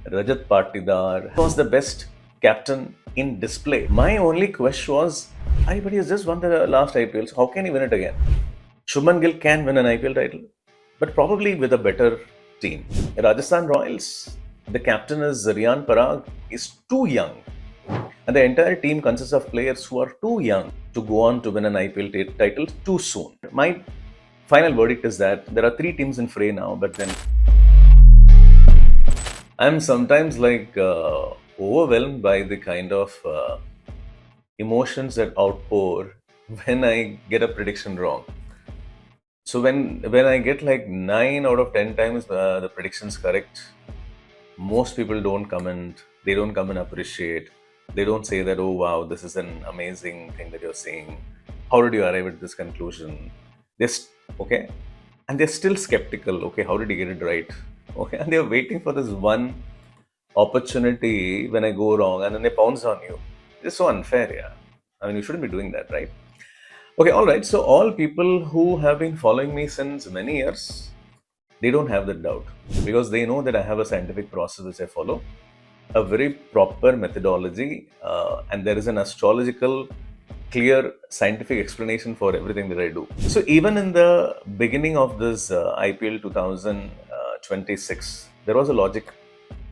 Rajat Patidar was the best captain in display. My only question was, everybody has just won the last IPL, so how can he win it again? Shubman Gill can win an IPL title, but probably with a better team. Rajasthan Royals, the captain is Riyan Parag, is too young. And the entire team consists of players who are too young to go on to win an IPL title too soon. My final verdict is that there are three teams in fray now, but then I'm sometimes overwhelmed by the kind of emotions that outpour when I get a prediction wrong. So when I get like 9 out of 10 times the predictions correct, most people don't comment. They don't come and appreciate. They don't say that, oh wow, this is an amazing thing that you're saying. How did you arrive at this conclusion? Okay, and they're still skeptical. Okay, how did you get it right? Okay, and they're waiting for this one opportunity when I go wrong, and then they pounce on you. It's so unfair, yeah. I mean, you shouldn't be doing that, right? Okay, all right. So all people who have been following me since many years, they don't have that doubt because they know that I have a scientific process which I follow, a very proper methodology, and there is an astrological, clear scientific explanation for everything that I do. So even in the beginning of this IPL 2026, there was a logic.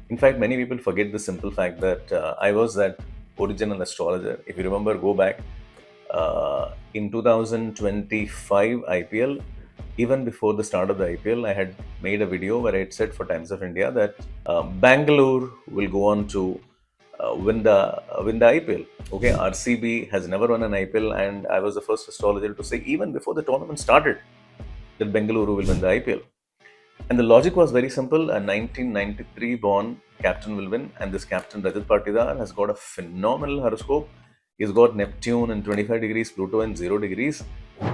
In fact, many people forget the simple fact that I was that original astrologer. If you remember, go back in 2025 IPL, even before the start of the IPL, I had made a video where I had said for Times of India that Bangalore will go on to win the IPL. Okay, RCB has never won an IPL, and I was the first astrologer to say even before the tournament started that Bengaluru will win the IPL. And the logic was very simple: a 1993 born captain will win, and this captain Rajat Patidar has got a phenomenal horoscope. He's got Neptune in 25 degrees, Pluto in 0 degrees,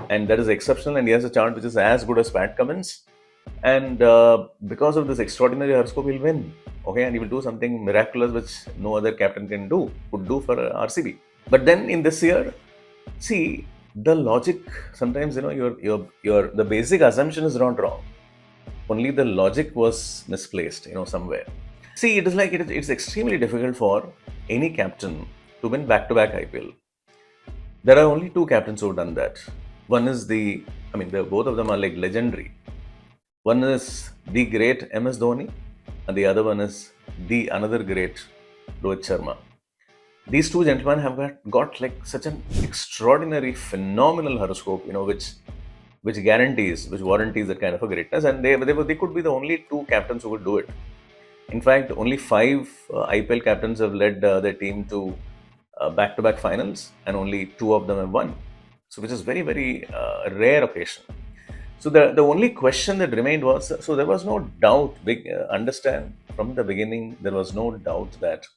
and that is exceptional. And he has a chart which is as good as Pat Cummins. And because of this extraordinary horoscope, he'll win. Okay, and he will do something miraculous which no other captain could do for RCB. But then in this year, see the logic. Sometimes your the basic assumption is not wrong. Only the logic was misplaced, somewhere. See, it is like it's extremely difficult for any captain to win back-to-back IPL. There are only two captains who have done that. One is both of them are like legendary. One is the great MS Dhoni, and the other one is the another great Rohit Sharma. These two gentlemen have got like such an extraordinary, phenomenal horoscope, which warranties that kind of a greatness, and they could be the only two captains who would do it. In fact, only 5 IPL captains have led their team to back-to-back finals, and only 2 of them have won. So, which is very, very rare occasion. So, the only question that remained was, so there was no doubt, understand, from the beginning, there was no doubt that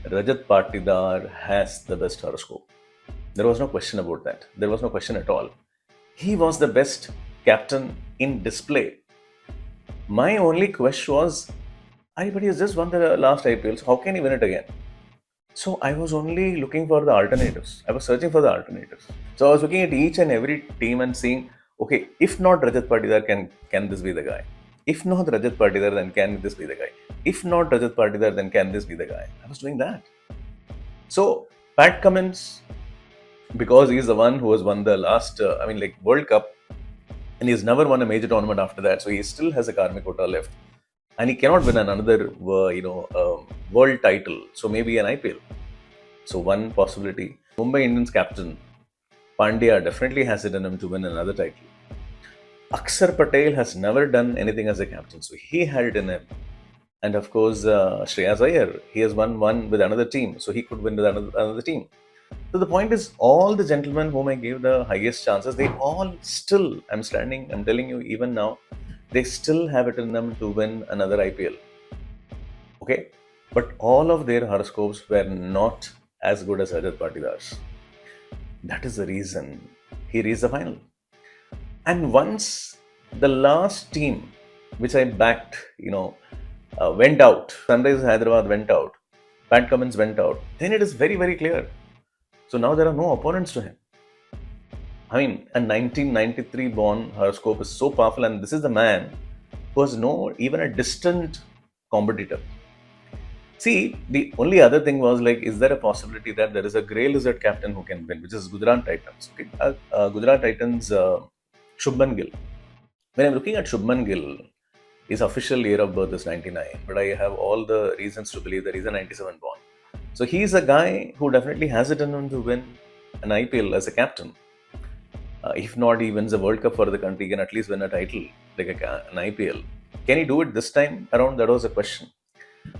Rajat Patidar has the best horoscope. There was no question about that. There was no question at all. He was the best captain in display. My only question was, everybody has just won the last IPL, so how can he win it again? So I was only looking for the alternatives. I was searching for the alternatives. So I was looking at each and every team and seeing, okay, if not Rajat Patidar, can this be the guy? If not Rajat Patidar, then can this be the guy? If not Rajat Patidar, then can this be the guy? I was doing that. So Pat Cummins, because he's the one who has won the last, World Cup, and he's never won a major tournament after that, so he still has a karmic quota left, and he cannot win another, world title. So maybe an IPL. So one possibility. Mumbai Indians captain Pandya definitely has it in him to win another title. Akshar Patel has never done anything as a captain, so he had it in him. And of course, Shreyas Iyer, he has won one with another team, so he could win with another team. So the point is, all the gentlemen whom I gave the highest chances, they all still, I'm telling you even now, they still have it in them to win another IPL. Okay? But all of their horoscopes were not as good as Rajat Patidar's. That is the reason he reached the final. And once the last team which I backed, went out, Sunrisers Hyderabad went out, Pat Cummins went out, then it is very, very clear. So now there are no opponents to him. I mean, a 1993 born horoscope is so powerful, and this is the man who has no even a distant competitor. See, the only other thing was like, is there a possibility that there is a grey lizard captain who can win, which is Gujarat Titans? Okay, Gujarat Titans, Shubman Gill. When I'm looking at Shubman Gill, his official year of birth is 99, but I have all the reasons to believe that he's a 97 born. So he's a guy who definitely has it in him to win an IPL as a captain. If not, he wins a World Cup for the country, he can at least win a title like an IPL. Can he do it this time around? That was a question.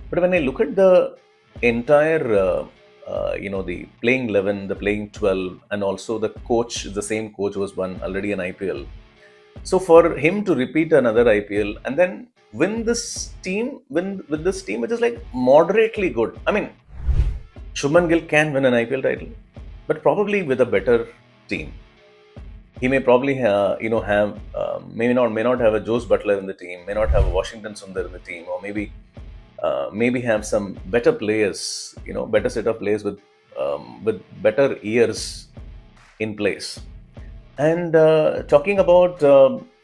But when I look at the entire, the playing 11, the playing 12, and also the coach, the same coach was won already an IPL. So for him to repeat another IPL and then win this team, win with this team, which is like moderately good. I mean, Shubman Gill can win an IPL title, but probably with a better team. He may probably have may not have a Jose Butler in the team, may not have a Washington Sundar in the team, or maybe have some better players, better set of players with better years in place. And talking about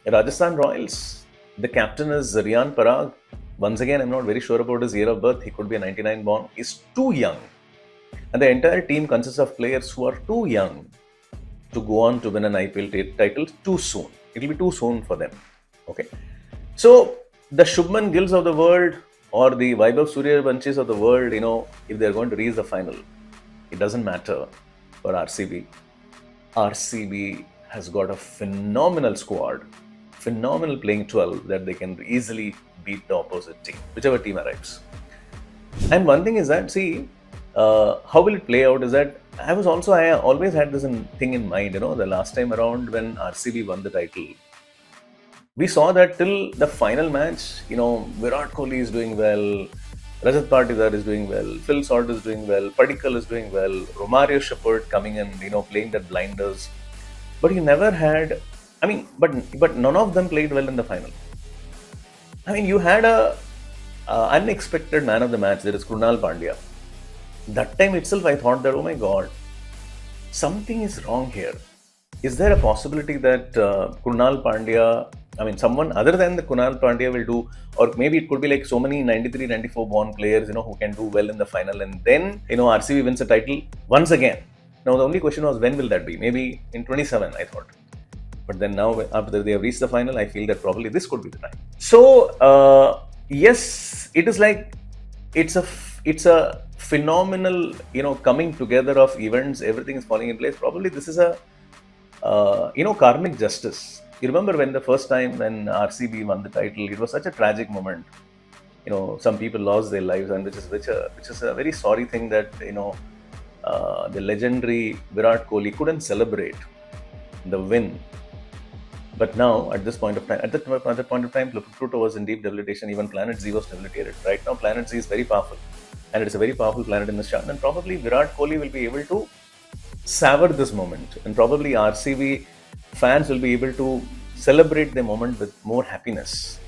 Rajasthan Royals, the captain is Riyan Parag. Once again, I'm not very sure about his year of birth. He could be a 99 born. He's too young. And the entire team consists of players who are too young to go on to win an IPL title too soon. It'll be too soon for them. Okay. So the Shubman Gills of the world or the Vaibhav Suryavanshis of the world, if they're going to reach the final, it doesn't matter for RCB. RCB has got a phenomenal squad, phenomenal playing 12 that they can easily beat the opposite team, whichever team arrives. And one thing is that, see, how will it play out is that I always had this thing in mind, the last time around when RCB won the title. We saw that till the final match, Virat Kohli is doing well, Rajat Patidar is doing well, Phil Salt is doing well, Padikkal is doing well, Romario Shepherd coming in, playing that blinders. But you never had, but none of them played well in the final. You had a unexpected man of the match, there is Krunal Pandya. That time itself, I thought that, oh my God, something is wrong here. Is there a possibility that Krunal Pandya, someone other than the Krunal Pandya will do, or maybe it could be like so many 93, 94 born players, who can do well in the final, and then, RCB wins a title once again. Now, the only question was, when will that be? Maybe in 27, I thought. But then now, after they have reached the final, I feel that probably this could be the time. So, yes, it is like, it's a phenomenal, coming together of events. Everything is falling in place. Probably this is a, karmic justice. You remember when the first time when RCB won the title, it was such a tragic moment. Some people lost their lives, and which is a very sorry thing that the legendary Virat Kohli couldn't celebrate the win. But now, at this point of time, Pluto was in deep debilitation. Even Planet Z was debilitated. Right now, Planet Z is very powerful, and it's a very powerful planet in the chart. And probably Virat Kohli will be able to savor this moment, and probably RCB fans will be able to celebrate the moment with more happiness.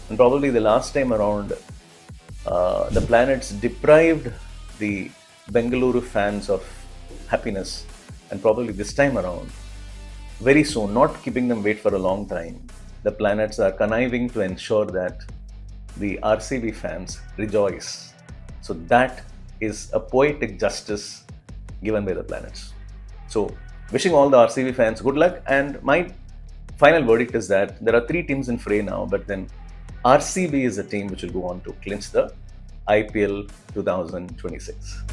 And probably the last time around, the planets deprived the Bengaluru fans of happiness, and probably this time around, very soon, not keeping them wait for a long time, the planets are conniving to ensure that the RCB fans rejoice. So that is a poetic justice given by the planets. So wishing all the RCB fans good luck, and my final verdict is that there are 3 teams in fray now, but then RCB is a team which will go on to clinch the IPL 2026.